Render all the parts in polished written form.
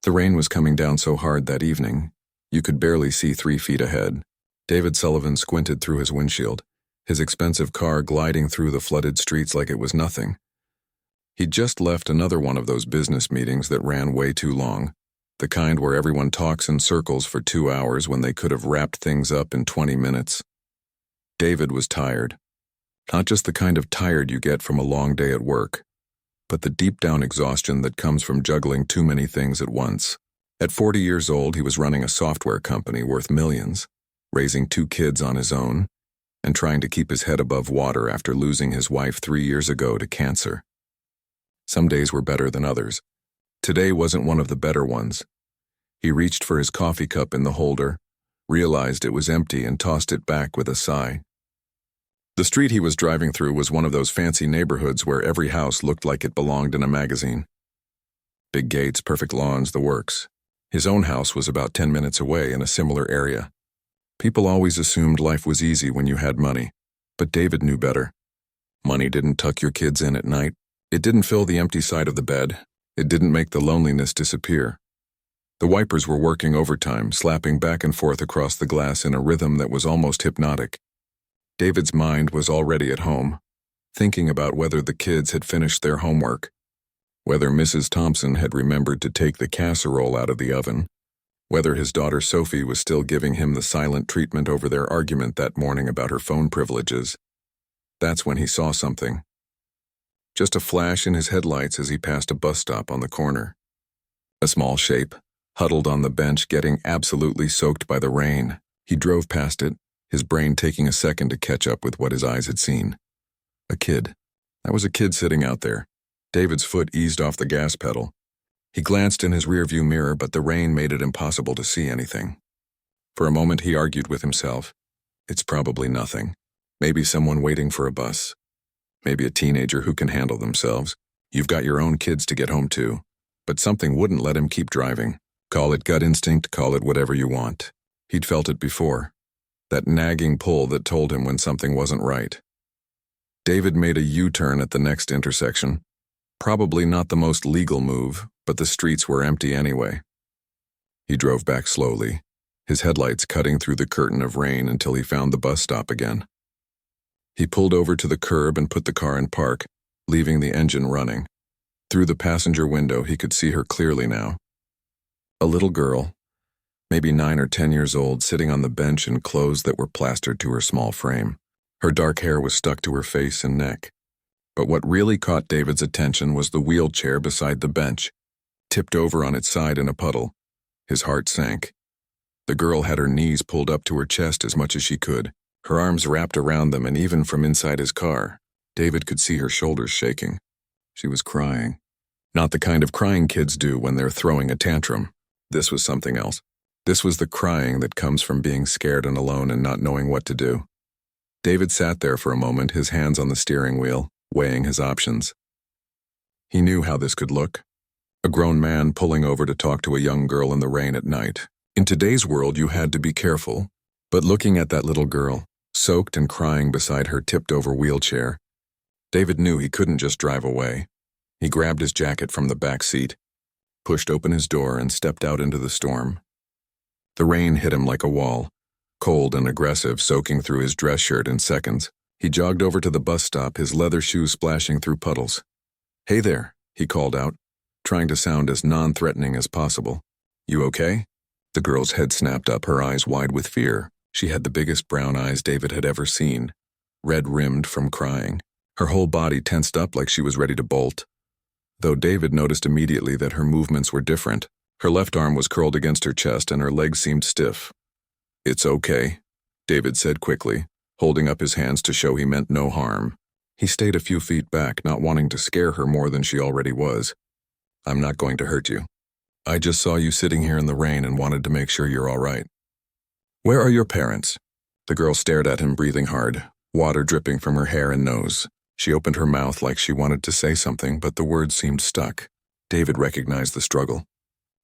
The rain was coming down so hard that evening, you could barely see 3 feet ahead. David Sullivan squinted through his windshield, his expensive car gliding through the flooded streets like it was nothing. He'd just left another one of those business meetings that ran way too long, the kind where everyone talks in circles for 2 hours when they could have wrapped things up in 20 minutes. David was tired. Not just the kind of tired you get from a long day at work, but the deep-down exhaustion that comes from juggling too many things at once. At 40 years old, he was running a software company worth millions, raising 2 kids on his own, and trying to keep his head above water after losing his wife 3 years ago to cancer. Some days were better than others. Today wasn't one of the better ones. He reached for his coffee cup in the holder, realized it was empty, and tossed it back with a sigh. The street he was driving through was one of those fancy neighborhoods where every house looked like it belonged in a magazine. Big gates, perfect lawns, the works. His own house was about 10 minutes away in a similar area. People always assumed life was easy when you had money, but David knew better. Money didn't tuck your kids in at night. It didn't fill the empty side of the bed. It didn't make the loneliness disappear. The wipers were working overtime, slapping back and forth across the glass in a rhythm that was almost hypnotic. David's mind was already at home, thinking about whether the kids had finished their homework, whether Mrs. Thompson had remembered to take the casserole out of the oven, whether his daughter Sophie was still giving him the silent treatment over their argument that morning about her phone privileges. That's when he saw something. Just a flash in his headlights as he passed a bus stop on the corner. A small shape, huddled on the bench, getting absolutely soaked by the rain. He drove past it, his brain taking a second to catch up with what his eyes had seen. A kid. That was a kid sitting out there. David's foot eased off the gas pedal. He glanced in his rearview mirror, but the rain made it impossible to see anything. For a moment he argued with himself. It's probably nothing. Maybe someone waiting for a bus. Maybe a teenager who can handle themselves. You've got your own kids to get home to. But something wouldn't let him keep driving. Call it gut instinct, call it whatever you want. He'd felt it before. That nagging pull that told him when something wasn't right. David made a U-turn at the next intersection. Probably not the most legal move, but the streets were empty anyway. He drove back slowly, his headlights cutting through the curtain of rain until he found the bus stop again. He pulled over to the curb and put the car in park, leaving the engine running. Through the passenger window he could see her clearly now. A little girl, maybe 9 or 10 years old, sitting on the bench in clothes that were plastered to her small frame. Her dark hair was stuck to her face and neck. But what really caught David's attention was the wheelchair beside the bench, tipped over on its side in a puddle. His heart sank. The girl had her knees pulled up to her chest as much as she could, her arms wrapped around them, and even from inside his car, David could see her shoulders shaking. She was crying. Not the kind of crying kids do when they're throwing a tantrum. This was something else. This was the crying that comes from being scared and alone and not knowing what to do. David sat there for a moment, his hands on the steering wheel, weighing his options. He knew how this could look. A grown man pulling over to talk to a young girl in the rain at night. In today's world, you had to be careful. But looking at that little girl, soaked and crying beside her tipped-over wheelchair, David knew he couldn't just drive away. He grabbed his jacket from the back seat, pushed open his door, and stepped out into the storm. The rain hit him like a wall, cold and aggressive, soaking through his dress shirt in seconds. He jogged over to the bus stop, his leather shoes splashing through puddles. "Hey there," he called out, trying to sound as non-threatening as possible. "You okay?" The girl's head snapped up, her eyes wide with fear. She had the biggest brown eyes David had ever seen, red-rimmed from crying. Her whole body tensed up like she was ready to bolt. Though David noticed immediately that her movements were different. Her left arm was curled against her chest and her legs seemed stiff. "It's okay," David said quickly, holding up his hands to show he meant no harm. He stayed a few feet back, not wanting to scare her more than she already was. "I'm not going to hurt you. I just saw you sitting here in the rain and wanted to make sure you're all right." "Where are your parents?" The girl stared at him, breathing hard, water dripping from her hair and nose. She opened her mouth like she wanted to say something, but the words seemed stuck. David recognized the struggle.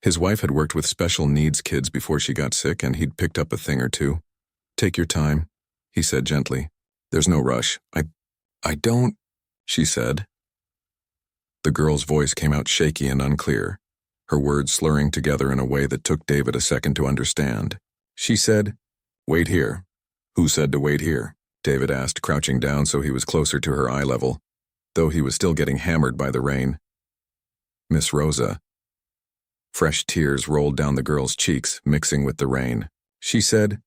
His wife had worked with special needs kids before she got sick, and he'd picked up a thing or two. "Take your time," he said gently. "There's no rush. I don't," she said. The girl's voice came out shaky and unclear. her words slurring together in a way that took David a second to understand. She said, "Wait here." "Who said to wait here?" David asked, crouching down so he was closer to her eye level, though he was still getting hammered by the rain. "Miss Rosa." Fresh tears rolled down the girl's cheeks, mixing with the rain. She said,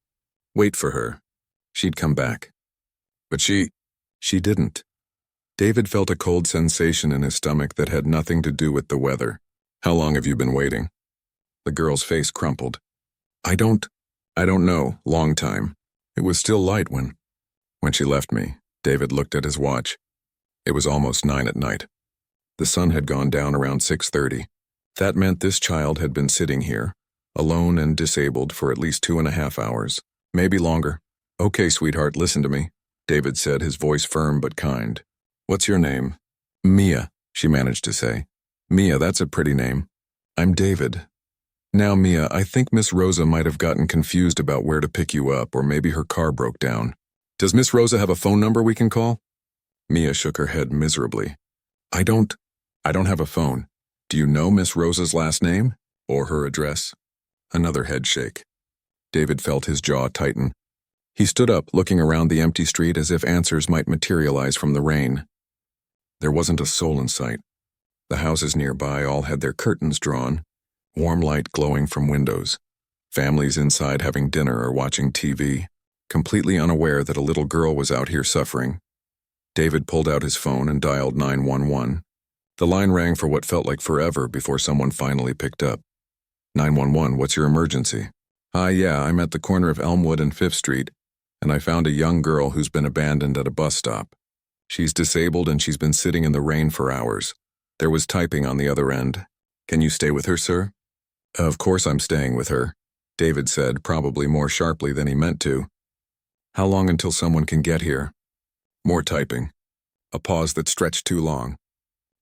"Wait for her. She'd come back." "But she didn't." David felt a cold sensation in his stomach that had nothing to do with the weather. "How long have you been waiting?" The girl's face crumpled. I don't know. Long time. It was still light when she left me." David looked at his watch. It was almost 9 at night. The sun had gone down around 6:30. That meant this child had been sitting here, alone and disabled, for at least 2.5 hours. Maybe longer. "Okay, sweetheart, listen to me," David said, his voice firm but kind. "What's your name?" "Mia," she managed to say. "Mia, that's a pretty name." "I'm David." "Now, Mia, I think Miss Rosa might have gotten confused about where to pick you up, or maybe her car broke down. Does Miss Rosa have a phone number we can call?" Mia shook her head miserably. I don't have a phone. Do you know Miss Rosa's last name? Or her address?" Another head shake. David felt his jaw tighten. He stood up, looking around the empty street as if answers might materialize from the rain. There wasn't a soul in sight. The houses nearby all had their curtains drawn, warm light glowing from windows. Families inside having dinner or watching TV, completely unaware that a little girl was out here suffering. David pulled out his phone and dialed 911. The line rang for what felt like forever before someone finally picked up. 911, what's your emergency?" "Hi, yeah, I'm at the corner of Elmwood and 5th Street, and I found a young girl who's been abandoned at a bus stop. She's disabled and she's been sitting in the rain for hours. There was typing on the other end. Can you stay with her, sir?" "Of course I'm staying with her," David said, probably more sharply than he meant to. "How long until someone can get here?" More typing. A pause that stretched too long.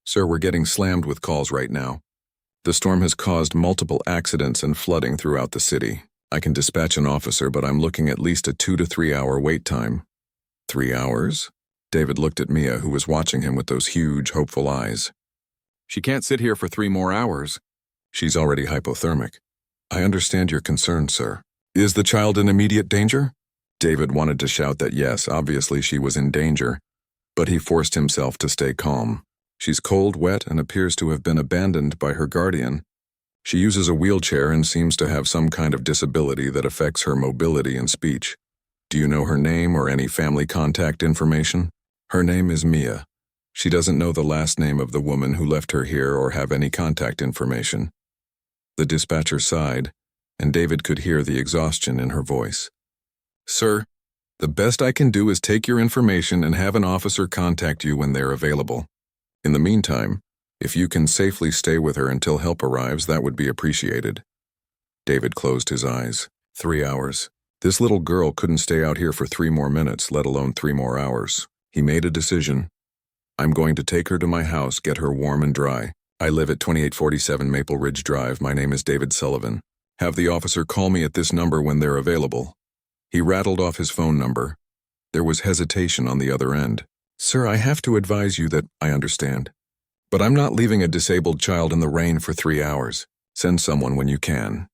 "Sir, we're getting slammed with calls right now. The storm has caused multiple accidents and flooding throughout the city. I can dispatch an officer, but I'm looking at least a 2 to 3 hour wait time." 3 hours? David looked at Mia, who was watching him with those huge, hopeful eyes. "She can't sit here for 3 more hours. She's already hypothermic." "I understand your concern, sir. Is the child in immediate danger?" David wanted to shout that yes, obviously she was in danger, but he forced himself to stay calm. "She's cold, wet, and appears to have been abandoned by her guardian. She uses a wheelchair and seems to have some kind of disability that affects her mobility and speech. Do you know her name or any family contact information?" "Her name is Mia. She doesn't know the last name of the woman who left her here or have any contact information." The dispatcher sighed, and David could hear the exhaustion in her voice. "Sir, the best I can do is take your information and have an officer contact you when they're available. In the meantime, if you can safely stay with her until help arrives, that would be appreciated." David closed his eyes. 3 hours. This little girl couldn't stay out here for 3 more minutes, let alone 3 more hours. He made a decision. "I'm going to take her to my house, get her warm and dry. I live at 2847 Maple Ridge Drive. My name is David Sullivan. Have the officer call me at this number when they're available." He rattled off his phone number. There was hesitation on the other end. "Sir, I have to advise you that I understand. But I'm not leaving a disabled child in the rain for 3 hours. Send someone when you can."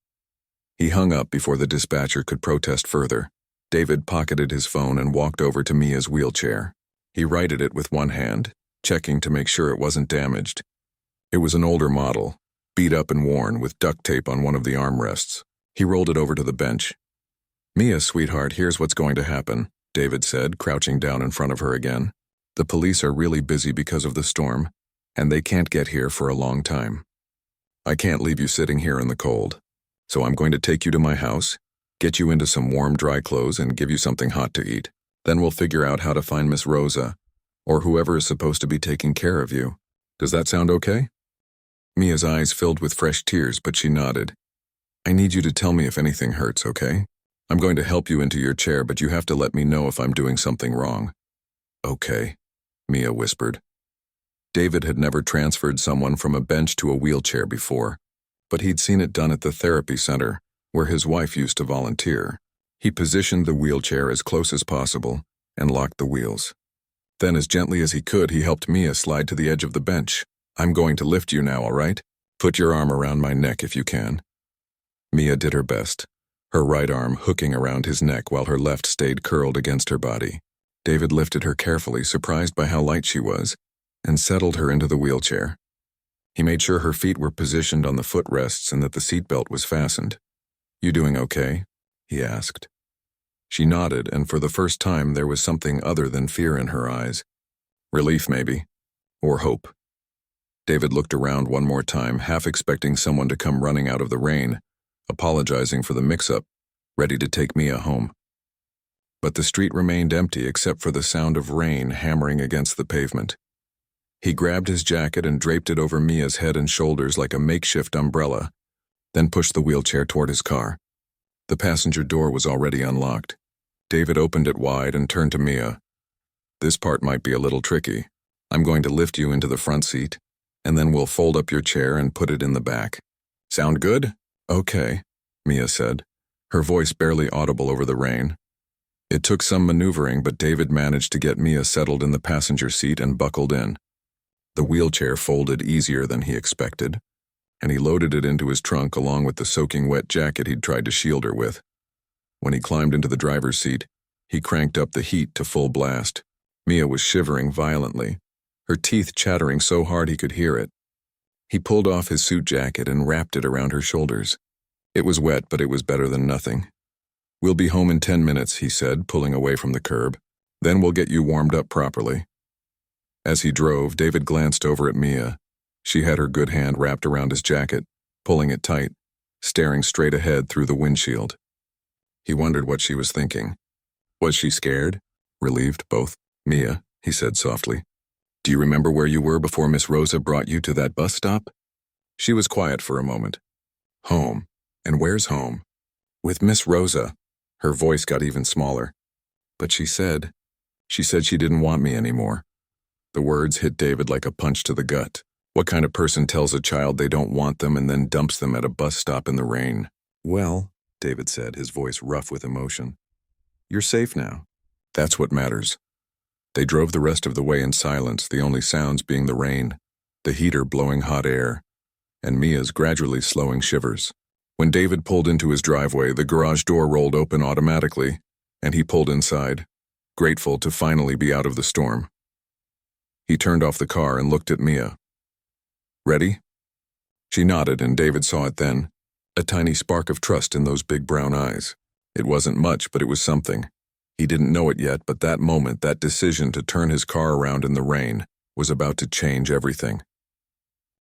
He hung up before the dispatcher could protest further. David pocketed his phone and walked over to Mia's wheelchair. He righted it with one hand, checking to make sure it wasn't damaged. It was an older model, beat up and worn, with duct tape on one of the armrests. He rolled it over to the bench. "Mia, sweetheart, here's what's going to happen," David said, crouching down in front of her again. "The police are really busy because of the storm, and they can't get here for a long time. I can't leave you sitting here in the cold, so I'm going to take you to my house, get you into some warm, dry clothes, and give you something hot to eat. Then we'll figure out how to find Miss Rosa, or whoever is supposed to be taking care of you. Does that sound okay?" Mia's eyes filled with fresh tears, but she nodded. "I need you to tell me if anything hurts, okay? I'm going to help you into your chair, but you have to let me know if I'm doing something wrong." "Okay," Mia whispered. David had never transferred someone from a bench to a wheelchair before, but he'd seen it done at the therapy center, where his wife used to volunteer. He positioned the wheelchair as close as possible and locked the wheels. Then, as gently as he could, he helped Mia slide to the edge of the bench. "I'm going to lift you now, all right? Put your arm around my neck if you can. Mia did her best, her right arm hooking around his neck while her left stayed curled against her body. David lifted her carefully, surprised by how light she was, and settled her into the wheelchair. He made sure her feet were positioned on the footrests and that the seatbelt was fastened. "You doing okay?" he asked. She nodded, and for the first time there was something other than fear in her eyes. Relief, maybe. Or hope. David looked around one more time, half expecting someone to come running out of the rain, apologizing for the mix-up, ready to take Mia home. But the street remained empty except for the sound of rain hammering against the pavement. He grabbed his jacket and draped it over Mia's head and shoulders like a makeshift umbrella, then pushed the wheelchair toward his car. The passenger door was already unlocked. David opened it wide and turned to Mia. "This part might be a little tricky. I'm going to lift you into the front seat, and then we'll fold up your chair and put it in the back. Sound good?" "Okay," Mia said, her voice barely audible over the rain. It took some maneuvering, but David managed to get Mia settled in the passenger seat and buckled in. The wheelchair folded easier than he expected, and he loaded it into his trunk along with the soaking wet jacket he'd tried to shield her with. When he climbed into the driver's seat, he cranked up the heat to full blast. Mia was shivering violently, her teeth chattering so hard he could hear it. He pulled off his suit jacket and wrapped it around her shoulders. It was wet, but it was better than nothing. "We'll be home in 10 minutes, he said, pulling away from the curb. "Then we'll get you warmed up properly." As he drove, David glanced over at Mia. She had her good hand wrapped around his jacket, pulling it tight, staring straight ahead through the windshield. He wondered what she was thinking. Was she scared? Relieved? Both? "Mia," he said softly, "do you remember where you were before Miss Rosa brought you to that bus stop?" She was quiet for a moment. "Home. And where's home?" "With Miss Rosa." Her voice got even smaller. "But she said she didn't want me anymore." The words hit David like a punch to the gut. What kind of person tells a child they don't want them and then dumps them at a bus stop in the rain? "Well," David said, his voice rough with emotion, "you're safe now. That's what matters." They drove the rest of the way in silence, the only sounds being the rain, the heater blowing hot air, and Mia's gradually slowing shivers. When David pulled into his driveway, the garage door rolled open automatically, and he pulled inside, grateful to finally be out of the storm. He turned off the car and looked at Mia. "Ready?" She nodded, and David saw it then, a tiny spark of trust in those big brown eyes. It wasn't much, but it was something. He didn't know it yet, but that moment, that decision to turn his car around in the rain, was about to change everything.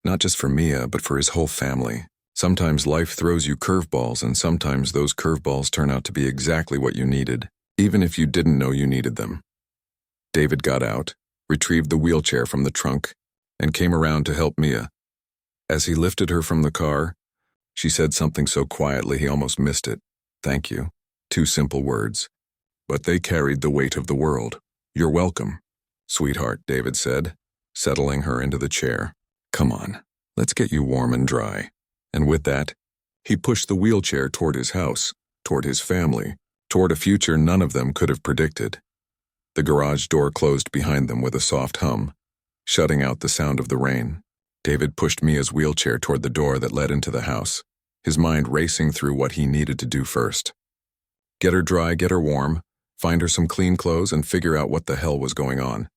Not just for Mia, but for his whole family. Sometimes life throws you curveballs, and sometimes those curveballs turn out to be exactly what you needed, even if you didn't know you needed them. David got out, retrieved the wheelchair from the trunk, and came around to help Mia. As he lifted her from the car, she said something so quietly he almost missed it. "Thank you." 2 simple words. But they carried the weight of the world. "You're welcome, sweetheart," David said, settling her into the chair. "Come on, let's get you warm and dry." And with that, he pushed the wheelchair toward his house, toward his family, toward a future none of them could have predicted. The garage door closed behind them with a soft hum, shutting out the sound of the rain. David pushed Mia's wheelchair toward the door that led into the house, his mind racing through what he needed to do first. Get her dry, get her warm, find her some clean clothes, and figure out what the hell was going on.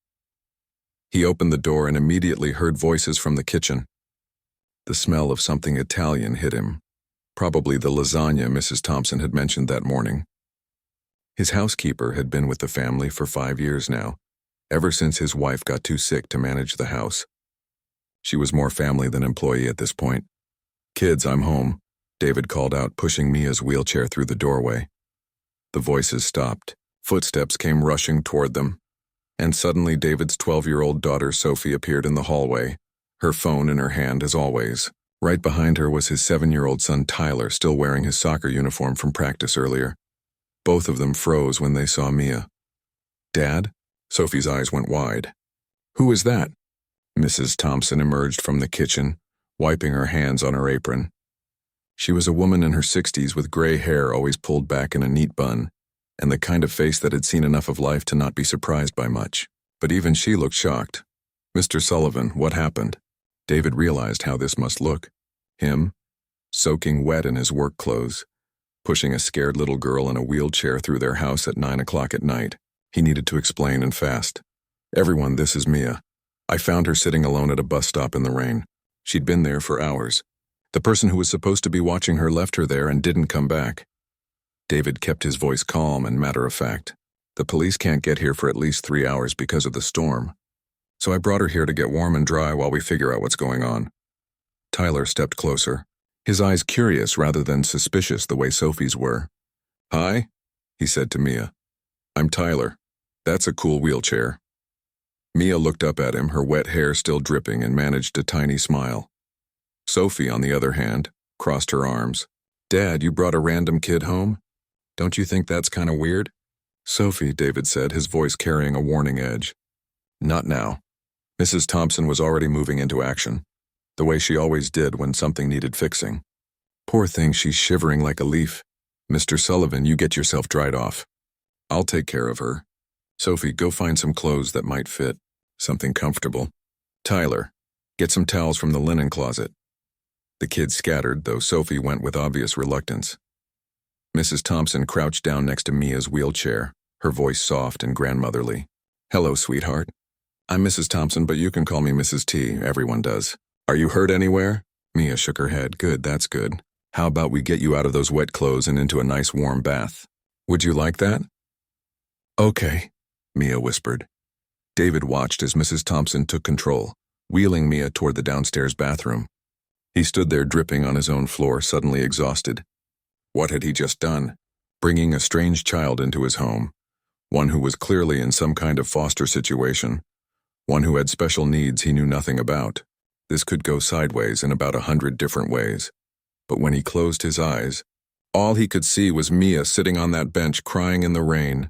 He opened the door and immediately heard voices from the kitchen. The smell of something Italian hit him, probably the lasagna Mrs. Thompson had mentioned that morning. His housekeeper had been with the family for 5 years now, ever since his wife got too sick to manage the house. She was more family than employee at this point. "Kids, I'm home," David called out, pushing Mia's wheelchair through the doorway. The voices stopped. Footsteps came rushing toward them, and suddenly David's 12-year-old daughter Sophie appeared in the hallway, her phone in her hand as always. Right behind her was his 7-year-old son Tyler, still wearing his soccer uniform from practice earlier. Both of them froze when they saw Mia. "Dad?" Sophie's eyes went wide. "Who is that?" Mrs. Thompson emerged from the kitchen, wiping her hands on her apron. She was a woman in her 60s with gray hair always pulled back in a neat bun, and the kind of face that had seen enough of life to not be surprised by much. But even she looked shocked. "Mr. Sullivan, what happened?" David realized how this must look. Him, soaking wet in his work clothes, pushing a scared little girl in a wheelchair through their house at 9 o'clock at night. He needed to explain and fast. Everyone, this is Mia. I found her sitting alone at a bus stop in the rain. She'd been there for hours. The person who was supposed to be watching her left her there and didn't come back. David kept his voice calm and matter-of-fact. The police can't get here for at least 3 hours because of the storm. So I brought her here to get warm and dry while we figure out what's going on. Tyler stepped closer, his eyes curious rather than suspicious the way Sophie's were. Hi, he said to Mia. I'm Tyler. That's a cool wheelchair. Mia looked up at him, her wet hair still dripping, and managed a tiny smile. Sophie, on the other hand, crossed her arms. Dad, you brought a random kid home? Don't you think that's kind of weird? Sophie, David said, his voice carrying a warning edge. Not now. Mrs. Thompson was already moving into action, the way she always did when something needed fixing. Poor thing, she's shivering like a leaf. Mr. Sullivan, you get yourself dried off. I'll take care of her. Sophie, go find some clothes that might fit, something comfortable. Tyler, get some towels from the linen closet. The kids scattered, though Sophie went with obvious reluctance. Mrs. Thompson crouched down next to Mia's wheelchair, her voice soft and grandmotherly. Hello, sweetheart. I'm Mrs. Thompson, but you can call me Mrs. T, everyone does. Are you hurt anywhere? Mia shook her head. Good, that's good. How about we get you out of those wet clothes and into a nice warm bath? Would you like that? Okay, Mia whispered. David watched as Mrs. Thompson took control, wheeling Mia toward the downstairs bathroom. He stood there dripping on his own floor, suddenly exhausted. What had he just done? Bringing a strange child into his home, one who was clearly in some kind of foster situation, one who had special needs he knew nothing about. This could go sideways in about 100 different ways. But when he closed his eyes, all he could see was Mia sitting on that bench crying in the rain,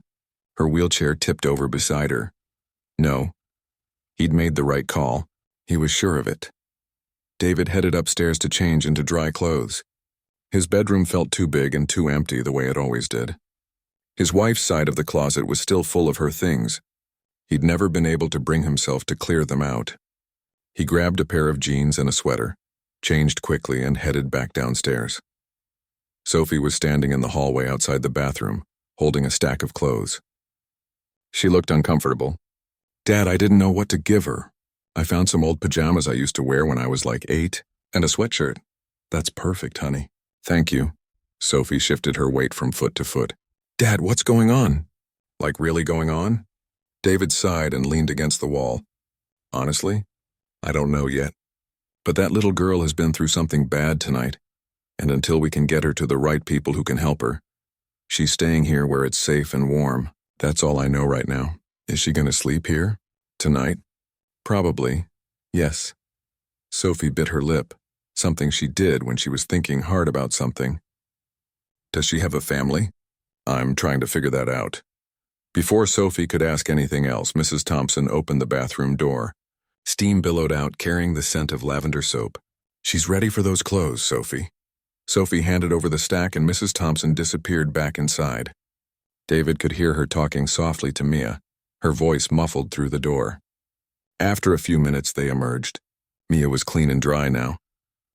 her wheelchair tipped over beside her. No, he'd made the right call. He was sure of it. David headed upstairs to change into dry clothes. His bedroom felt too big and too empty the way it always did. His wife's side of the closet was still full of her things. He'd never been able to bring himself to clear them out. He grabbed a pair of jeans and a sweater, changed quickly, and headed back downstairs. Sophie was standing in the hallway outside the bathroom, holding a stack of clothes. She looked uncomfortable. Dad, I didn't know what to give her. I found some old pajamas I used to wear when I was like 8, and a sweatshirt. That's perfect, honey. Thank you. Sophie shifted her weight from foot to foot. Dad, what's going on? Like really going on? David sighed and leaned against the wall. Honestly, I don't know yet. But that little girl has been through something bad tonight, and until we can get her to the right people who can help her, she's staying here where it's safe and warm. That's all I know right now. Is she going to sleep here? Tonight? Probably. Yes. Sophie bit her lip, something she did when she was thinking hard about something. Does she have a family? I'm trying to figure that out. Before Sophie could ask anything else, Mrs. Thompson opened the bathroom door. Steam billowed out, carrying the scent of lavender soap. She's ready for those clothes, Sophie. Sophie handed over the stack and Mrs. Thompson disappeared back inside. David could hear her talking softly to Mia, her voice muffled through the door. After a few minutes, they emerged. Mia was clean and dry now,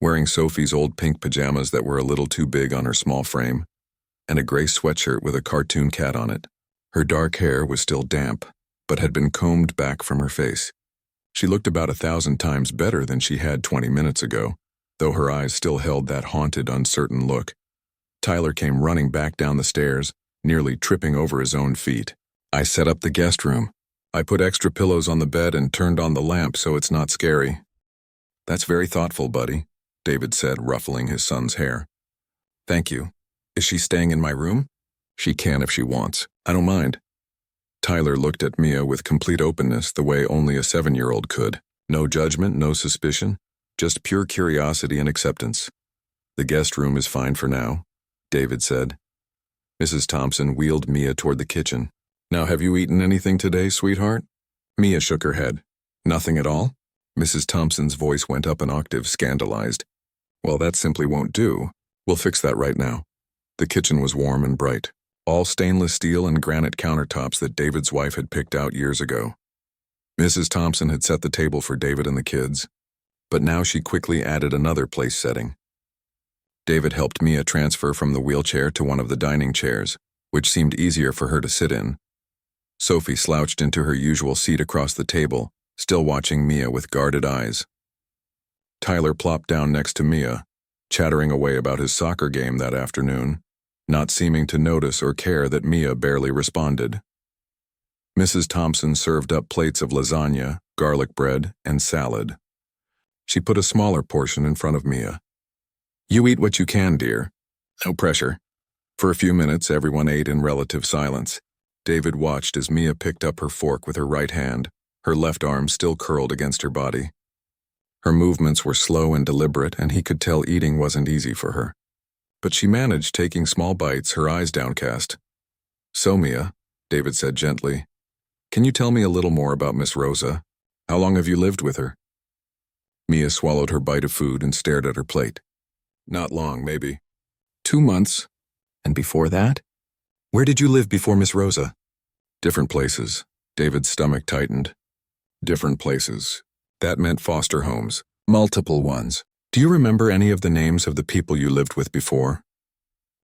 wearing Sophie's old pink pajamas that were a little too big on her small frame, and a gray sweatshirt with a cartoon cat on it. Her dark hair was still damp, but had been combed back from her face. She looked about 1,000 times better than she had 20 minutes ago, though her eyes still held that haunted, uncertain look. Tyler came running back down the stairs, nearly tripping over his own feet. I set up the guest room. I put extra pillows on the bed and turned on the lamp so it's not scary. That's very thoughtful, buddy, David said, ruffling his son's hair. Thank you. Is she staying in my room? She can if she wants. I don't mind. Tyler looked at Mia with complete openness, the way only a 7-year-old could. No judgment, no suspicion, just pure curiosity and acceptance. The guest room is fine for now, David said. Mrs. Thompson wheeled Mia toward the kitchen. Now, have you eaten anything today, sweetheart? Mia shook her head. Nothing at all? Mrs. Thompson's voice went up an octave, scandalized. Well, that simply won't do. We'll fix that right now. The kitchen was warm and bright, all stainless steel and granite countertops that David's wife had picked out years ago. Mrs. Thompson had set the table for David and the kids, but now she quickly added another place setting, David helped Mia transfer from the wheelchair to one of the dining chairs, which seemed easier for her to sit in. Sophie slouched into her usual seat across the table, still watching Mia with guarded eyes. Tyler plopped down next to Mia, chattering away about his soccer game that afternoon, not seeming to notice or care that Mia barely responded. Mrs. Thompson served up plates of lasagna, garlic bread, and salad. She put a smaller portion in front of Mia. "You eat what you can, dear. No pressure." For a few minutes, everyone ate in relative silence. David watched as Mia picked up her fork with her right hand, her left arm still curled against her body. Her movements were slow and deliberate, and he could tell eating wasn't easy for her. But she managed, taking small bites, her eyes downcast. "So, Mia," David said gently, "can you tell me a little more about Miss Rosa? How long have you lived with her?" Mia swallowed her bite of food and stared at her plate. "Not long, maybe 2 months. And before that? Where did you live before Miss Rosa?" "Different places." David's stomach tightened. "Different places. That meant foster homes. Multiple ones. Do you remember any of the names of the people you lived with before?"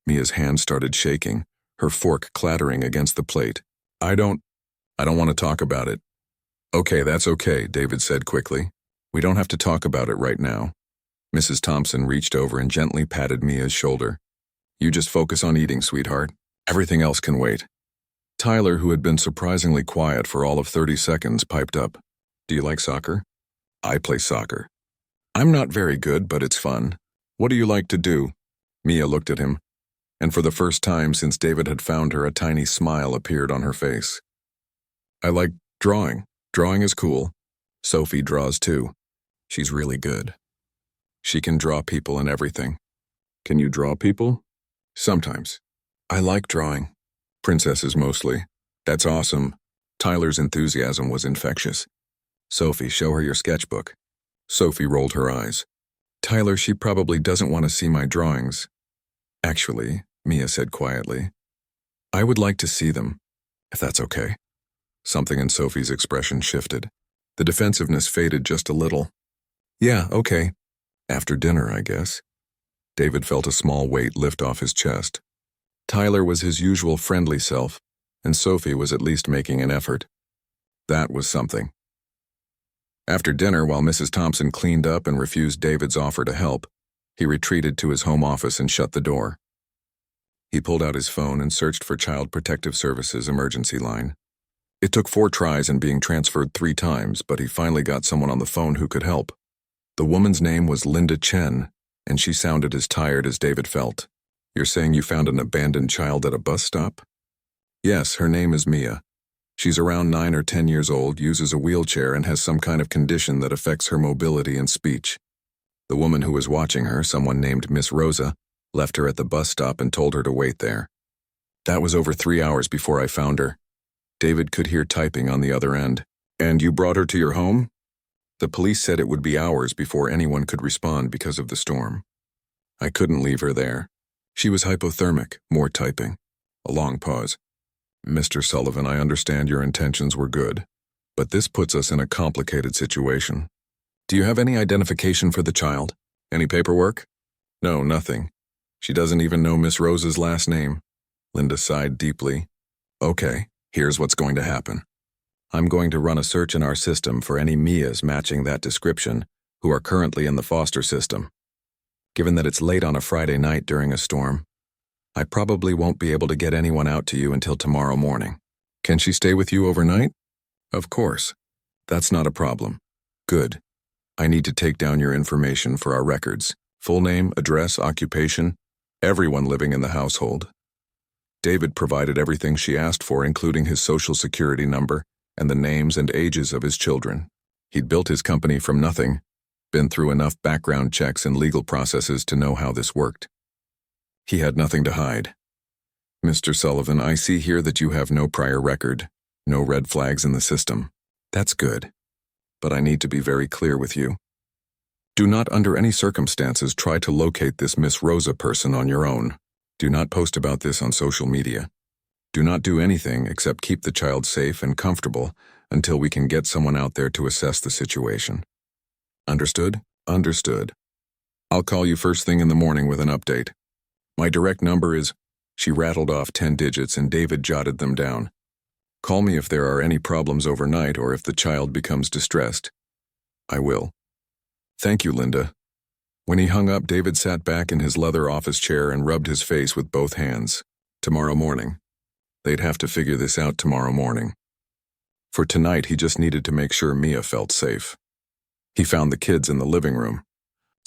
Mia's hand started shaking, her fork clattering against the plate. I don't want to talk about it." "Okay, that's okay," David said quickly. "We don't have to talk about it right now." Mrs. Thompson reached over and gently patted Mia's shoulder. "You just focus on eating, sweetheart. Everything else can wait." Tyler, who had been surprisingly quiet for all of 30 seconds, piped up. "Do you like soccer?" "I play soccer. I'm not very good, but it's fun." "What do you like to do?" Mia looked at him, and for the first time since David had found her, a tiny smile appeared on her face. "I like drawing. Drawing is cool. Sophie draws too. She's really good. She can draw people and everything." "Can you draw people?" "Sometimes. I like drawing. Princesses mostly." "That's awesome." Tyler's enthusiasm was infectious. "Sophie, show her your sketchbook." Sophie rolled her eyes. "Tyler, she probably doesn't want to see my drawings." "Actually," Mia said quietly, "I would like to see them, if that's okay." Something in Sophie's expression shifted. The defensiveness faded just a little. "Yeah, okay. After dinner, I guess." David felt a small weight lift off his chest. Tyler was his usual friendly self, and Sophie was at least making an effort. That was something. After dinner, while Mrs. Thompson cleaned up and refused David's offer to help, he retreated to his home office and shut the door. He pulled out his phone and searched for Child Protective Services emergency line. It took 4 tries and being transferred 3 times, but he finally got someone on the phone who could help. The woman's name was Linda Chen, and she sounded as tired as David felt. "You're saying you found an abandoned child at a bus stop?" "Yes, her name is Mia. She's around 9 or 10 years old, uses a wheelchair, and has some kind of condition that affects her mobility and speech. The woman who was watching her, someone named Miss Rosa, left her at the bus stop and told her to wait there. That was over 3 hours before I found her." David could hear typing on the other end. "And you brought her to your home?" "The police said it would be hours before anyone could respond because of the storm. I couldn't leave her there. She was hypothermic." More typing. A long pause. "Mr. Sullivan, I understand your intentions were good, but this puts us in a complicated situation. Do you have any identification for the child? Any paperwork?" "No, nothing. She doesn't even know Miss Rosa's last name." Linda sighed deeply. "Okay, here's what's going to happen. I'm going to run a search in our system for any Mias matching that description who are currently in the foster system. Given that it's late on a Friday night during a storm, I probably won't be able to get anyone out to you until tomorrow morning." "Can she stay with you overnight?" "Of course. That's not a problem." "Good. I need to take down your information for our records. Full name, address, occupation, everyone living in the household." David provided everything she asked for, including his social security number and the names and ages of his children. He'd built his company from nothing, been through enough background checks and legal processes to know how this worked. He had nothing to hide. "Mr. Sullivan, I see here that you have no prior record, no red flags in the system. That's good. But I need to be very clear with you. Do not under any circumstances try to locate this Miss Rosa person on your own. Do not post about this on social media. Do not do anything except keep the child safe and comfortable until we can get someone out there to assess the situation. Understood?" "Understood." I'll call you first thing in the morning with an update. My direct number is—" She rattled off 10 digits and David jotted them down. "Call me if there are any problems overnight or if the child becomes distressed." "I will." "Thank you, Linda." When he hung up, David sat back in his leather office chair and rubbed his face with both hands. Tomorrow morning. They'd have to figure this out tomorrow morning. For tonight, he just needed to make sure Mia felt safe. He found the kids in the living room.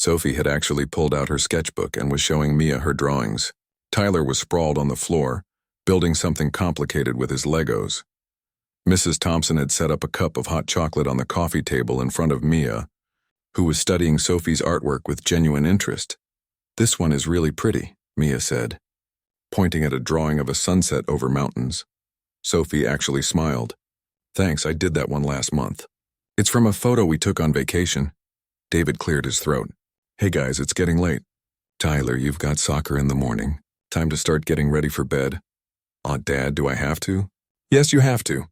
Sophie had actually pulled out her sketchbook and was showing Mia her drawings. Tyler was sprawled on the floor, building something complicated with his Legos. Mrs. Thompson had set up a cup of hot chocolate on the coffee table in front of Mia, who was studying Sophie's artwork with genuine interest. "This one is really pretty," Mia said, pointing at a drawing of a sunset over mountains. Sophie actually smiled. "Thanks, I did that one last month. It's from a photo we took on vacation." David cleared his throat. "Hey guys, it's getting late. Tyler, you've got soccer in the morning. Time to start getting ready for bed." "Aw, Dad, do I have to?" "Yes, you have to.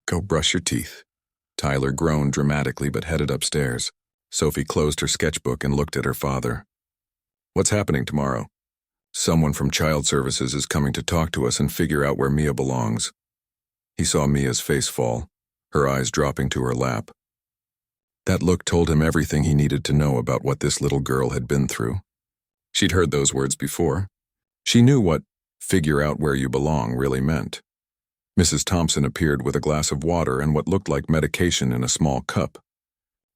Go brush your teeth." Tyler groaned dramatically but headed upstairs. Sophie closed her sketchbook and looked at her father. "What's happening tomorrow?" "Someone from Child Services is coming to talk to us and figure out where Mia belongs." He saw Mia's face fall, her eyes dropping to her lap. That look told him everything he needed to know about what this little girl had been through. She'd heard those words before. She knew what "figure out where you belong" really meant. Mrs. Thompson appeared with a glass of water and what looked like medication in a small cup.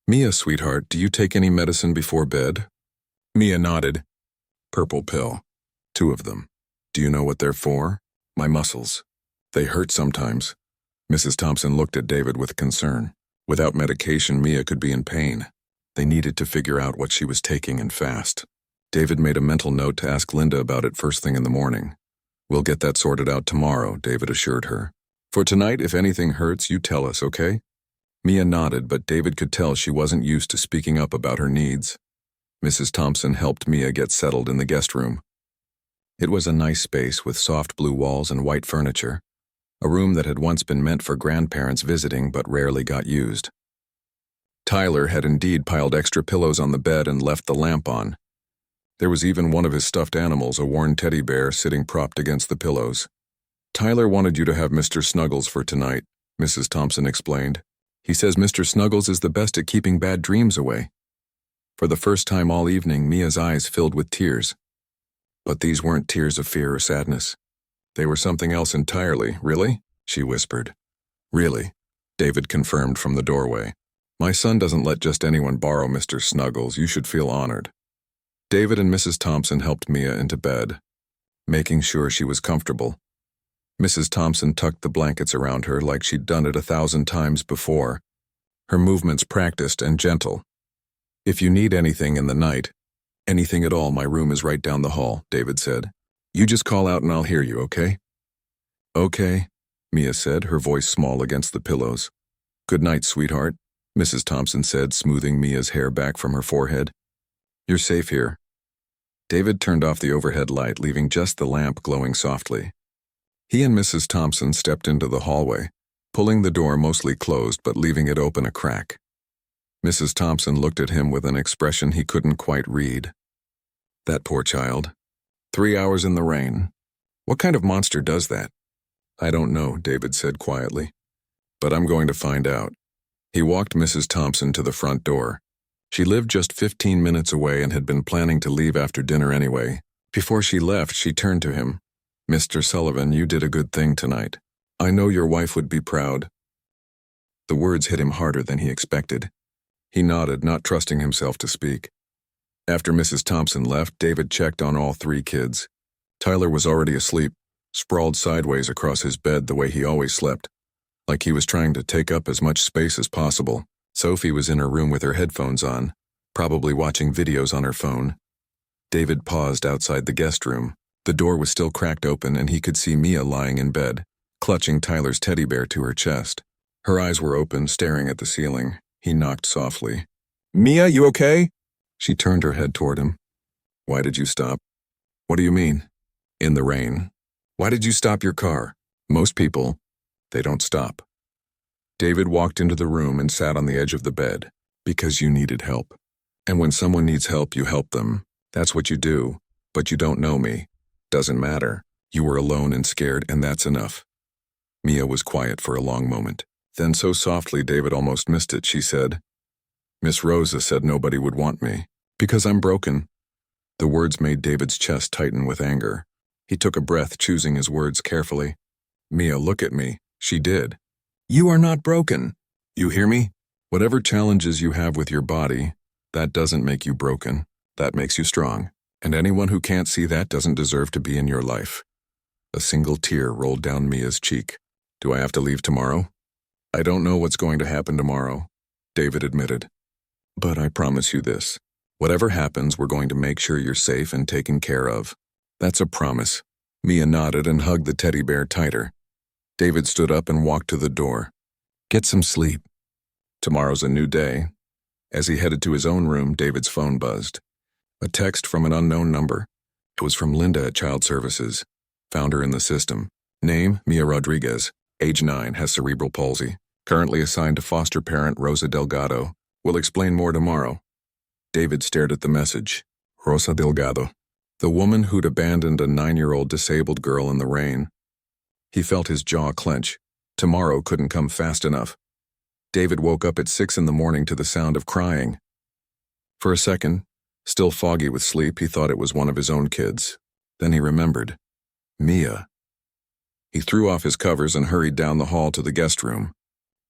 "Mia, sweetheart, do you take any medicine before bed?" Mia nodded. "Purple pill. 2 of them. Do you know what they're for?" "My muscles. They hurt sometimes." Mrs. Thompson looked at David with concern. Without medication, Mia could be in pain. They needed to figure out what she was taking and fast. David made a mental note to ask Linda about it first thing in the morning. "We'll get that sorted out tomorrow," David assured her. "For tonight, if anything hurts, you tell us, okay?" Mia nodded, but David could tell she wasn't used to speaking up about her needs. Mrs. Thompson helped Mia get settled in the guest room. It was a nice space with soft blue walls and white furniture, a room that had once been meant for grandparents visiting but rarely got used. Tyler had indeed piled extra pillows on the bed and left the lamp on. There was even one of his stuffed animals, a worn teddy bear, sitting propped against the pillows. "Tyler wanted you to have Mr. Snuggles for tonight," Mrs. Thompson explained. "He says Mr. Snuggles is the best at keeping bad dreams away." For the first time all evening, Mia's eyes filled with tears. But these weren't tears of fear or sadness. They were something else entirely. "Really?" she whispered. "Really," David confirmed from the doorway. "My son doesn't let just anyone borrow Mr. Snuggles. You should feel honored." David and Mrs. Thompson helped Mia into bed, making sure she was comfortable. Mrs. Thompson tucked the blankets around her like she'd done it 1,000 times before, her movements practiced and gentle. "If you need anything in the night, anything at all, my room is right down the hall," David said. "You just call out and I'll hear you, okay?" "Okay," Mia said, her voice small against the pillows. "Good night, sweetheart," Mrs. Thompson said, smoothing Mia's hair back from her forehead. "You're safe here." David turned off the overhead light, leaving just the lamp glowing softly. He and Mrs. Thompson stepped into the hallway, pulling the door mostly closed but leaving it open a crack. Mrs. Thompson looked at him with an expression he couldn't quite read. "That poor child. 3 hours in the rain. What kind of monster does that?" "I don't know," David said quietly. "But I'm going to find out." He walked Mrs. Thompson to the front door. She lived just 15 minutes away and had been planning to leave after dinner anyway. Before she left, she turned to him. "Mr. Sullivan, you did a good thing tonight. I know your wife would be proud." The words hit him harder than he expected. He nodded, not trusting himself to speak. After Mrs. Thompson left, David checked on all 3 kids. Tyler was already asleep, sprawled sideways across his bed the way he always slept, like he was trying to take up as much space as possible. Sophie was in her room with her headphones on, probably watching videos on her phone. David paused outside the guest room. The door was still cracked open and he could see Mia lying in bed, clutching Tyler's teddy bear to her chest. Her eyes were open, staring at the ceiling. He knocked softly. "Mia, you okay?" She turned her head toward him. "Why did you stop?" "What do you mean?" "In the rain. Why did you stop your car?" "Most people, they don't stop." David walked into the room and sat on the edge of the bed. "Because you needed help." And when someone needs help, you help them. That's what you do. But you don't know me. Doesn't matter. You were alone and scared, and that's enough. Mia was quiet for a long moment. Then so softly David almost missed it, she said, Miss Rosa said nobody would want me. Because I'm broken. The words made David's chest tighten with anger. He took a breath, choosing his words carefully. Mia, look at me. She did. You are not broken. You hear me? Whatever challenges you have with your body, that doesn't make you broken. That makes you strong. And anyone who can't see that doesn't deserve to be in your life. A single tear rolled down Mia's cheek. Do I have to leave tomorrow? I don't know what's going to happen tomorrow, David admitted. But I promise you this. Whatever happens, we're going to make sure you're safe and taken care of. That's a promise. Mia nodded and hugged the teddy bear tighter. David stood up and walked to the door. Get some sleep. Tomorrow's a new day. As he headed to his own room, David's phone buzzed. A text from an unknown number. It was from Linda at Child Services. Found her in the system. Name, Mia Rodriguez. Age 9, has cerebral palsy. Currently assigned to foster parent Rosa Delgado. Will explain more tomorrow. David stared at the message. Rosa Delgado. The woman who'd abandoned a 9-year-old disabled girl in the rain. He felt his jaw clench. Tomorrow couldn't come fast enough. David woke up at 6 in the morning to the sound of crying. For a second, still foggy with sleep, he thought it was one of his own kids. Then he remembered. Mia. He threw off his covers and hurried down the hall to the guest room.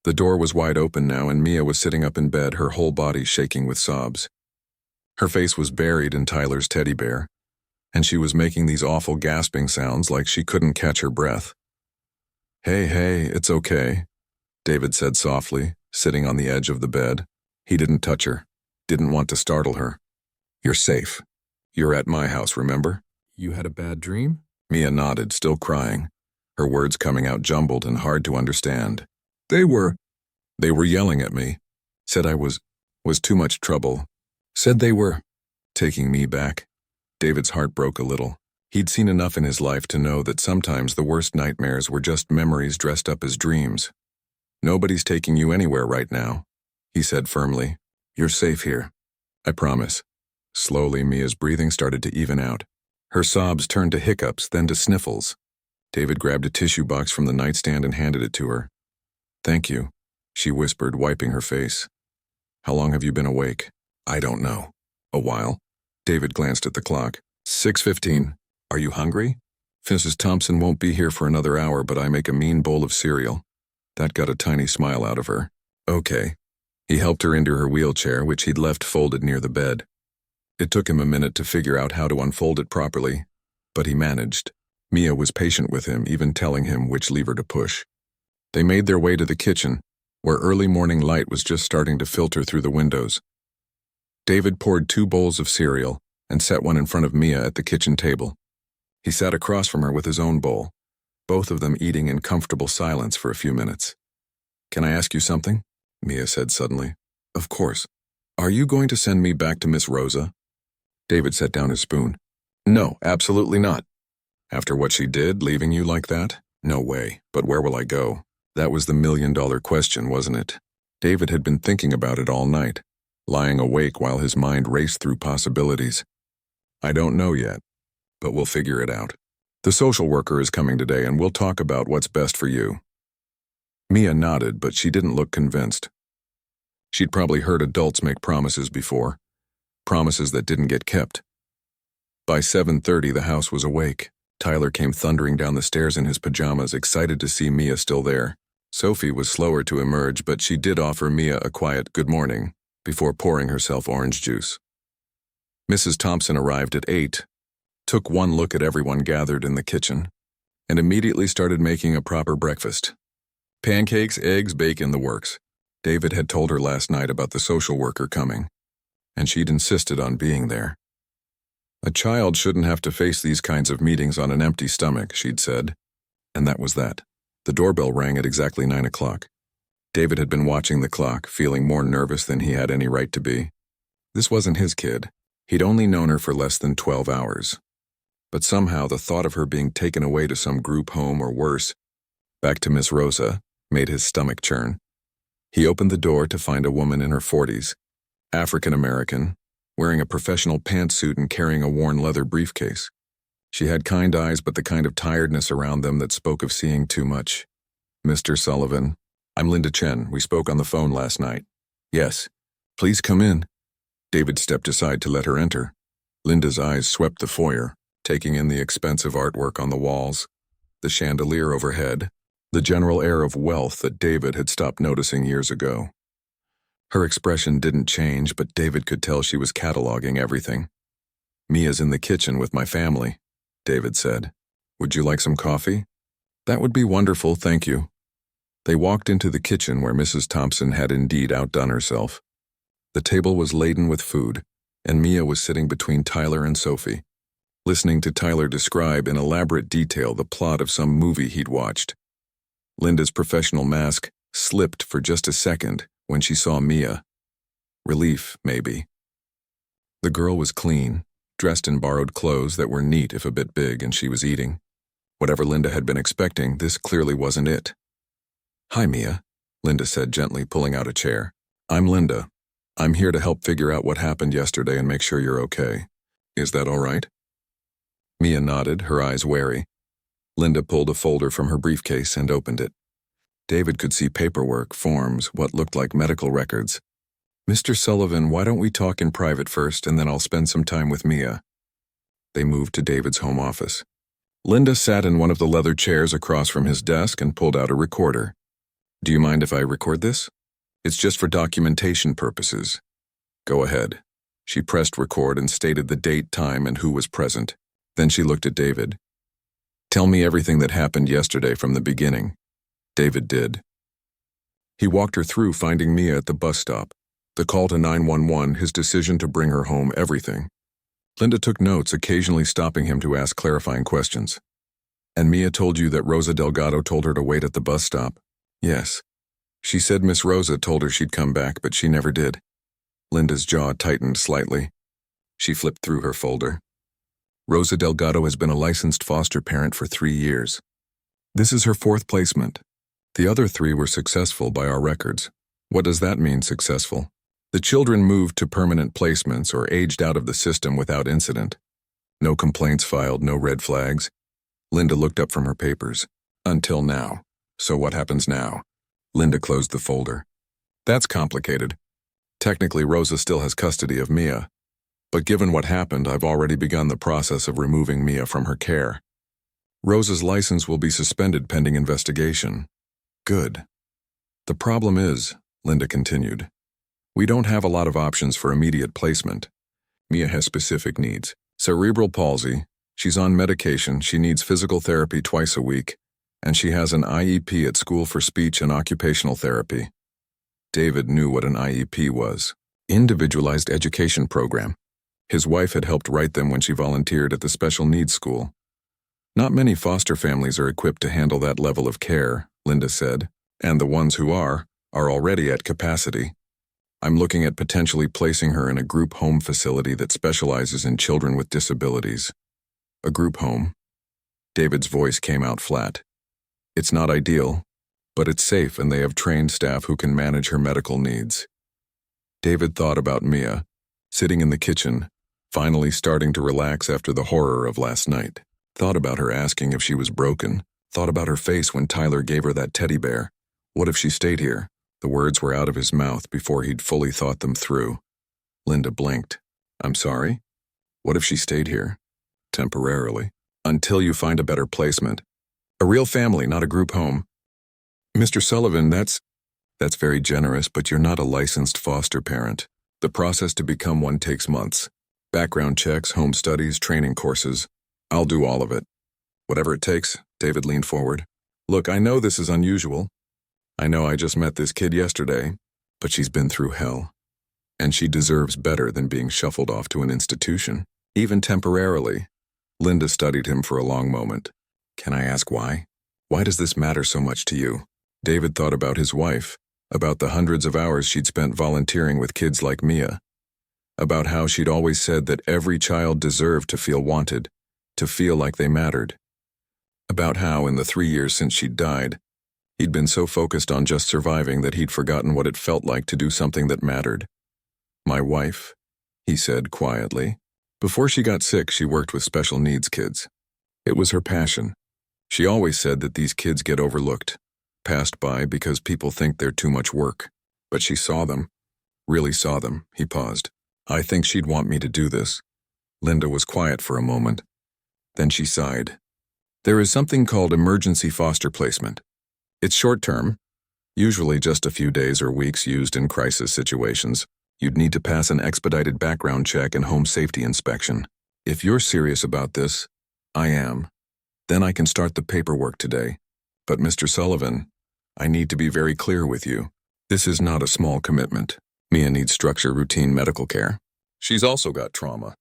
The door was wide open now, and Mia was sitting up in bed, her whole body shaking with sobs. Her face was buried in Tyler's teddy bear, and she was making these awful gasping sounds like she couldn't catch her breath. Hey, it's okay, David said softly, sitting on the edge of the bed. He didn't touch her, didn't want to startle her. You're safe. You're at my house, remember? You had a bad dream? Mia nodded, still crying, her words coming out jumbled and hard to understand. They were yelling at me. Said I was too much trouble. Said they were taking me back. David's heart broke a little. He'd seen enough in his life to know that sometimes the worst nightmares were just memories dressed up as dreams. Nobody's taking you anywhere right now, he said firmly. You're safe here. I promise. Slowly, Mia's breathing started to even out. Her sobs turned to hiccups, then to sniffles. David grabbed a tissue box from the nightstand and handed it to her. Thank you, she whispered, wiping her face. How long have you been awake? I don't know. A while. David glanced at the clock. 6:15. Are you hungry? Mrs. Thompson won't be here for another hour, but I make a mean bowl of cereal. That got a tiny smile out of her. Okay. He helped her into her wheelchair, which he'd left folded near the bed. It took him a minute to figure out how to unfold it properly, but he managed. Mia was patient with him, even telling him which lever to push. They made their way to the kitchen, where early morning light was just starting to filter through the windows. David poured 2 bowls of cereal and set one in front of Mia at the kitchen table. He sat across from her with his own bowl, both of them eating in comfortable silence for a few minutes. Can I ask you something? Mia said suddenly. Of course. Are you going to send me back to Miss Rosa? David set down his spoon. No, absolutely not. After what she did, leaving you like that? No way, but where will I go? That was the $1,000,000 question, wasn't it? David had been thinking about it all night, lying awake while his mind raced through possibilities. I don't know yet, but we'll figure it out. The social worker is coming today, and we'll talk about what's best for you. Mia nodded, but she didn't look convinced. She'd probably heard adults make promises before, promises that didn't get kept. By 7:30, the house was awake. Tyler came thundering down the stairs in his pajamas, excited to see Mia still there. Sophie was slower to emerge, but she did offer Mia a quiet good morning before pouring herself orange juice. Mrs. Thompson arrived at 8, took one look at everyone gathered in the kitchen, and immediately started making a proper breakfast. Pancakes, eggs, bacon, the works. David had told her last night about the social worker coming, and she'd insisted on being there. A child shouldn't have to face these kinds of meetings on an empty stomach, she'd said, and that was that. The doorbell rang at exactly 9 o'clock. David had been watching the clock, feeling more nervous than he had any right to be. This wasn't his kid. He'd only known her for less than 12 hours. But somehow the thought of her being taken away to some group home or worse, back to Miss Rosa, made his stomach churn. He opened the door to find a woman in her 40s, African American, wearing a professional pantsuit and carrying a worn leather briefcase. She had kind eyes, but the kind of tiredness around them that spoke of seeing too much. "Mr. Sullivan, I'm Linda Chen. We spoke on the phone last night." "Yes. Please come in." David stepped aside to let her enter. Linda's eyes swept the foyer, taking in the expensive artwork on the walls, the chandelier overhead, the general air of wealth that David had stopped noticing years ago. Her expression didn't change, but David could tell she was cataloging everything. "Mia's in the kitchen with my family," David said. "Would you like some coffee?" "That would be wonderful, thank you." They walked into the kitchen where Mrs. Thompson had indeed outdone herself. The table was laden with food, and Mia was sitting between Tyler and Sophie, listening to Tyler describe in elaborate detail the plot of some movie he'd watched. Linda's professional mask slipped for just a second when she saw Mia. Relief, maybe. The girl was clean, dressed in borrowed clothes that were neat if a bit big, and she was eating. Whatever Linda had been expecting, this clearly wasn't it. "Hi, Mia," Linda said gently, pulling out a chair. "I'm Linda. I'm here to help figure out what happened yesterday and make sure you're okay. Is that all right?" Mia nodded, her eyes wary. Linda pulled a folder from her briefcase and opened it. David could see paperwork, forms, what looked like medical records. "Mr. Sullivan, why don't we talk in private first, and then I'll spend some time with Mia." They moved to David's home office. Linda sat in one of the leather chairs across from his desk and pulled out a recorder. "Do you mind if I record this? It's just for documentation purposes." "Go ahead." She pressed record and stated the date, time, and who was present. Then she looked at David. "Tell me everything that happened yesterday from the beginning." David did. He walked her through finding Mia at the bus stop, the call to 911, his decision to bring her home, everything. Linda took notes, occasionally stopping him to ask clarifying questions. "And Mia told you that Rosa Delgado told her to wait at the bus stop?" "Yes. She said Miss Rosa told her she'd come back, but she never did." Linda's jaw tightened slightly. She flipped through her folder. "Rosa Delgado has been a licensed foster parent for 3 years. This is her 4th placement. The other 3 were successful by our records." "What does that mean, successful?" "The children moved to permanent placements or aged out of the system without incident. No complaints filed, no red flags." Linda looked up from her papers. "Until now. So what happens now?" Linda closed the folder. "That's complicated. Technically, Rosa still has custody of Mia. But given what happened, I've already begun the process of removing Mia from her care. Rosa's license will be suspended pending investigation." "Good. The problem is," Linda continued, "we don't have a lot of options for immediate placement. Mia has specific needs. Cerebral palsy, she's on medication, she needs physical therapy twice a week, and she has an IEP at school for speech and occupational therapy." David knew what an IEP was. Individualized Education Program. His wife had helped write them when she volunteered at the special needs school. "Not many foster families are equipped to handle that level of care," Linda said, "and the ones who are already at capacity. I'm looking at potentially placing her in a group home facility that specializes in children with disabilities." "A group home?" David's voice came out flat. "It's not ideal, but it's safe, and they have trained staff who can manage her medical needs." David thought about Mia, sitting in the kitchen, finally starting to relax after the horror of last night. Thought about her asking if she was broken, thought about her face when Tyler gave her that teddy bear. What if she stayed here? The words were out of his mouth before he'd fully thought them through. Linda blinked. "I'm sorry? What if she stayed here? Temporarily. Until you find a better placement. A real family, not a group home." "Mr. Sullivan, that's very generous, but you're not a licensed foster parent. The process to become one takes months. Background checks, home studies, training courses. I'll do all of it." "Whatever it takes," David leaned forward. "Look, I know this is unusual. I know I just met this kid yesterday, but she's been through hell. And she deserves better than being shuffled off to an institution, even temporarily." Linda studied him for a long moment. "Can I ask why? Why does this matter so much to you?" David thought about his wife, about the hundreds of hours she'd spent volunteering with kids like Mia, about how she'd always said that every child deserved to feel wanted, to feel like they mattered, about how in the 3 years since she'd died, he'd been so focused on just surviving that he'd forgotten what it felt like to do something that mattered. My wife, he said quietly. Before she got sick, she worked with special needs kids. It was her passion. She always said that these kids get overlooked, passed by because people think they're too much work. But she saw them, really saw them. He paused. I think she'd want me to do this. Linda was quiet for a moment. Then she sighed. There is something called emergency foster placement. It's short-term, usually just a few days or weeks, used in crisis situations. You'd need to pass an expedited background check and home safety inspection. If you're serious about this, I am. Then I can start the paperwork today. But Mr. Sullivan, I need to be very clear with you. This is not a small commitment. Mia needs structure, routine medical care. She's also got trauma.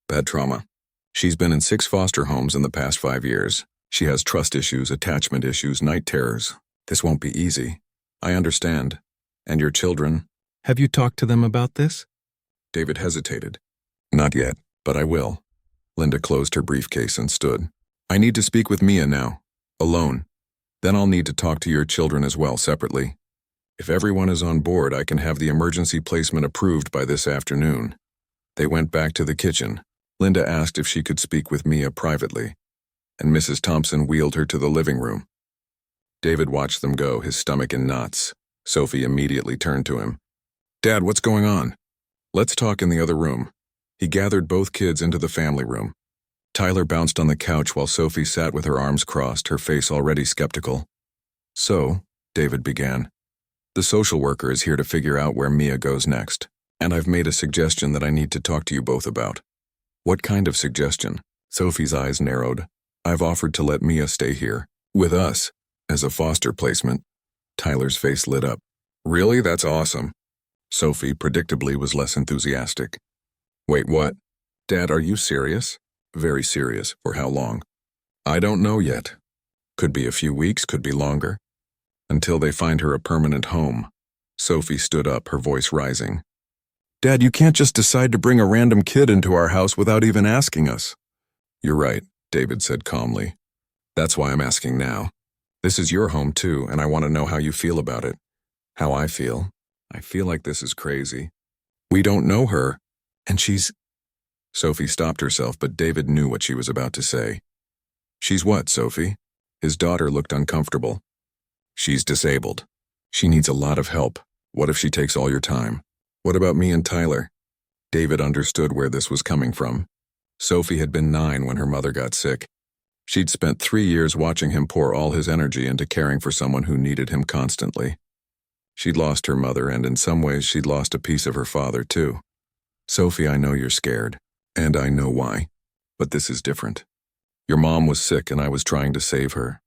Bad trauma. She's been in 6 foster homes in the past 5 years. She has trust issues, attachment issues, night terrors. This won't be easy. I understand. And your children? Have you talked to them about this? David hesitated. Not yet, but I will. Linda closed her briefcase and stood. I need to speak with Mia now, alone. Then I'll need to talk to your children as well, separately. If everyone is on board, I can have the emergency placement approved by this afternoon. They went back to the kitchen. Linda asked if she could speak with Mia privately, and Mrs. Thompson wheeled her to the living room. David watched them go, his stomach in knots. Sophie immediately turned to him. Dad, what's going on? Let's talk in the other room. He gathered both kids into the family room. Tyler bounced on the couch while Sophie sat with her arms crossed, her face already skeptical. So, David began, the social worker is here to figure out where Mia goes next, and I've made a suggestion that I need to talk to you both about. What kind of suggestion? Sophie's eyes narrowed. I've offered to let Mia stay here, with us, as a foster placement. Tyler's face lit up. Really? That's awesome. Sophie, predictably, was less enthusiastic. Wait, what? Dad, are you serious? Very serious. For how long? I don't know yet. Could be a few weeks, could be longer. Until they find her a permanent home. Sophie stood up, her voice rising. Dad, you can't just decide to bring a random kid into our house without even asking us. You're right, David said calmly. That's why I'm asking now. This is your home too, and I want to know how you feel about it. How I feel. I feel like this is crazy. We don't know her, and she's... Sophie stopped herself, but David knew what she was about to say. She's what, Sophie? His daughter looked uncomfortable. She's disabled. She needs a lot of help. What if she takes all your time? What about me and Tyler? David understood where this was coming from. Sophie had been 9 when her mother got sick. She'd spent 3 years watching him pour all his energy into caring for someone who needed him constantly. She'd lost her mother, and in some ways she'd lost a piece of her father, too. Sophie, I know you're scared, and I know why. But this is different. Your mom was sick, and I was trying to save her.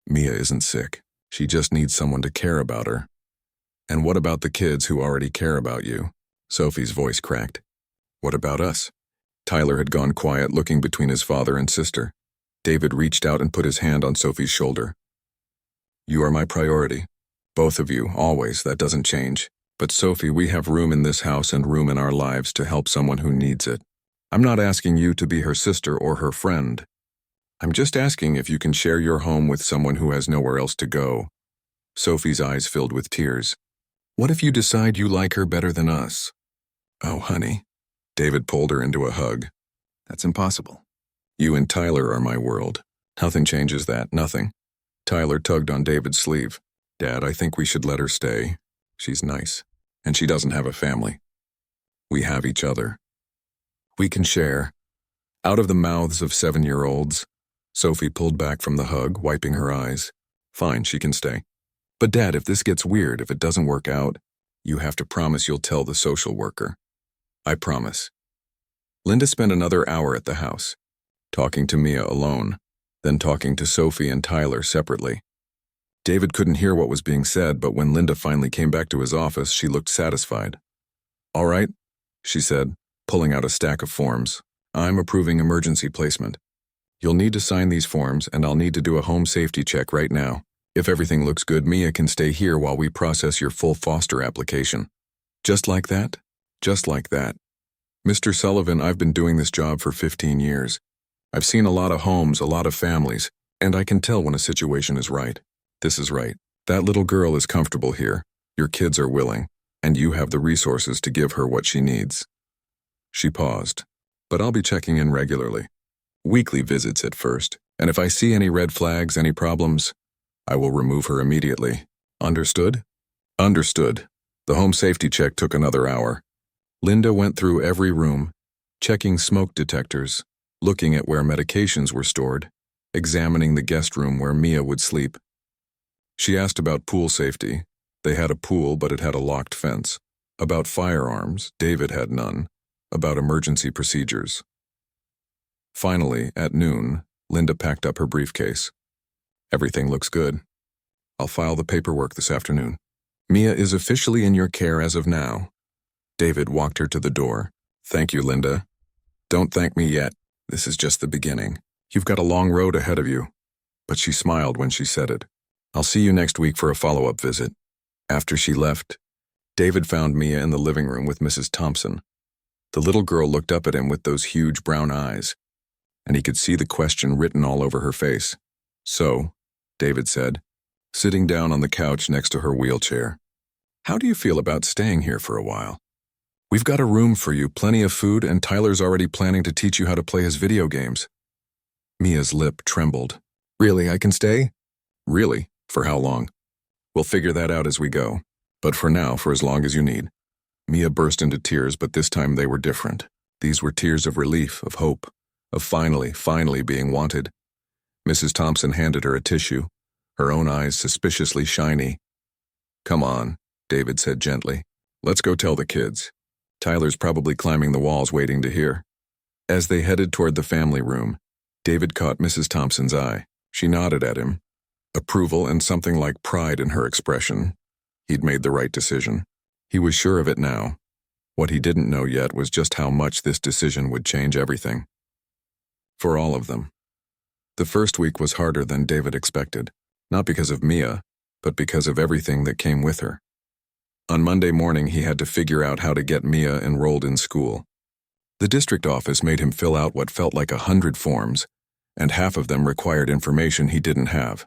Mia isn't sick. She just needs someone to care about her. And what about the kids who already care about you? Sophie's voice cracked. What about us? Tyler had gone quiet, looking between his father and sister. David reached out and put his hand on Sophie's shoulder. You are my priority. Both of you, always, that doesn't change. But Sophie, we have room in this house and room in our lives to help someone who needs it. I'm not asking you to be her sister or her friend. I'm just asking if you can share your home with someone who has nowhere else to go. Sophie's eyes filled with tears. What if you decide you like her better than us? Oh, honey. David pulled her into a hug. That's impossible. You and Tyler are my world. Nothing changes that, nothing. Tyler tugged on David's sleeve. Dad, I think we should let her stay. She's nice, and she doesn't have a family. We have each other. We can share. Out of the mouths of 7-year-olds, Sophie pulled back from the hug, wiping her eyes. Fine, she can stay. But Dad, if this gets weird, if it doesn't work out, you have to promise you'll tell the social worker. I promise. Linda spent another hour at the house, talking to Mia alone, then talking to Sophie and Tyler separately. David couldn't hear what was being said, but when Linda finally came back to his office, she looked satisfied. All right, she said, pulling out a stack of forms. I'm approving emergency placement. You'll need to sign these forms, and I'll need to do a home safety check right now. If everything looks good, Mia can stay here while we process your full foster application. Just like that? Just like that. Mr. Sullivan, I've been doing this job for 15 years. I've seen a lot of homes, a lot of families, and I can tell when a situation is right. This is right. That little girl is comfortable here. Your kids are willing, and you have the resources to give her what she needs. She paused. But I'll be checking in regularly. Weekly visits at first, and if I see any red flags, any problems, I will remove her immediately. Understood? Understood. The home safety check took another hour. Linda went through every room, checking smoke detectors, looking at where medications were stored, examining the guest room where Mia would sleep. She asked about pool safety. They had a pool, but it had a locked fence. About firearms, David had none. About emergency procedures. Finally, at noon, Linda packed up her briefcase. Everything looks good. I'll file the paperwork this afternoon. Mia is officially in your care as of now. David walked her to the door. Thank you, Linda. Don't thank me yet. This is just the beginning. You've got a long road ahead of you. But she smiled when she said it. I'll see you next week for a follow-up visit. After she left, David found Mia in the living room with Mrs. Thompson. The little girl looked up at him with those huge brown eyes, and he could see the question written all over her face. So, David said, sitting down on the couch next to her wheelchair, how do you feel about staying here for a while? We've got a room for you, plenty of food, and Tyler's already planning to teach you how to play his video games. Mia's lip trembled. Really, I can stay? Really? For how long? We'll figure that out as we go. But for now, for as long as you need. Mia burst into tears, but this time they were different. These were tears of relief, of hope, of finally being wanted. Mrs. Thompson handed her a tissue, her own eyes suspiciously shiny. Come on, David said gently. Let's go tell the kids. Tyler's probably climbing the walls waiting to hear. As they headed toward the family room, David caught Mrs. Thompson's eye. She nodded at him. Approval and something like pride in her expression. He'd made the right decision. He was sure of it now. What he didn't know yet was just how much this decision would change everything. For all of them. The first week was harder than David expected, not because of Mia, but because of everything that came with her. On Monday morning, he had to figure out how to get Mia enrolled in school. The district office made him fill out what felt like 100 forms, and half of them required information he didn't have.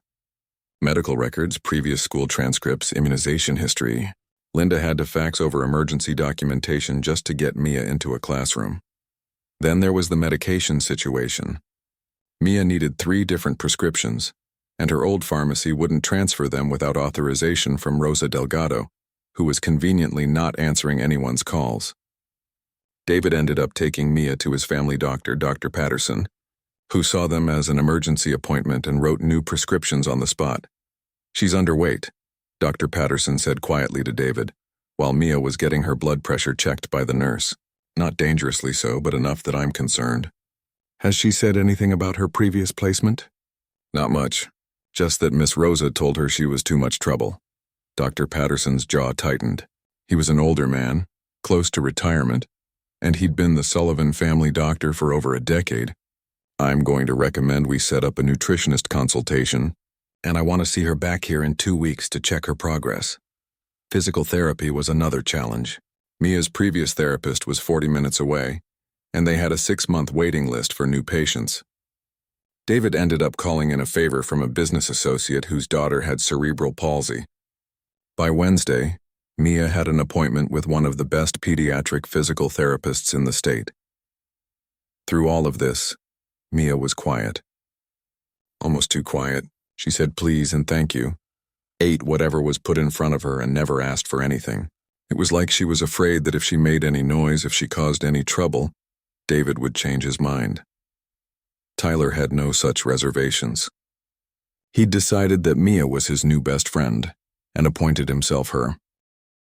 Medical records, previous school transcripts, immunization history. Linda had to fax over emergency documentation just to get Mia into a classroom. Then there was the medication situation. Mia needed 3 different prescriptions, and her old pharmacy wouldn't transfer them without authorization from Rosa Delgado, who was conveniently not answering anyone's calls. David ended up taking Mia to his family doctor, Dr. Patterson, who saw them as an emergency appointment and wrote new prescriptions on the spot. She's underweight, Dr. Patterson said quietly to David, while Mia was getting her blood pressure checked by the nurse. Not dangerously so, but enough that I'm concerned. Has she said anything about her previous placement? Not much. Just that Miss Rosa told her she was too much trouble. Dr. Patterson's jaw tightened. He was an older man, close to retirement, and he'd been the Sullivan family doctor for over a decade. I'm going to recommend we set up a nutritionist consultation, and I want to see her back here in 2 weeks to check her progress. Physical therapy was another challenge. Mia's previous therapist was 40 minutes away, and they had a 6-month waiting list for new patients. David ended up calling in a favor from a business associate whose daughter had cerebral palsy. By Wednesday, Mia had an appointment with one of the best pediatric physical therapists in the state. Through all of this, Mia was quiet. Almost too quiet. She said please and thank you, ate whatever was put in front of her and never asked for anything. It was like she was afraid that if she made any noise, if she caused any trouble, David would change his mind. Tyler had no such reservations. He'd decided that Mia was his new best friend and appointed himself her.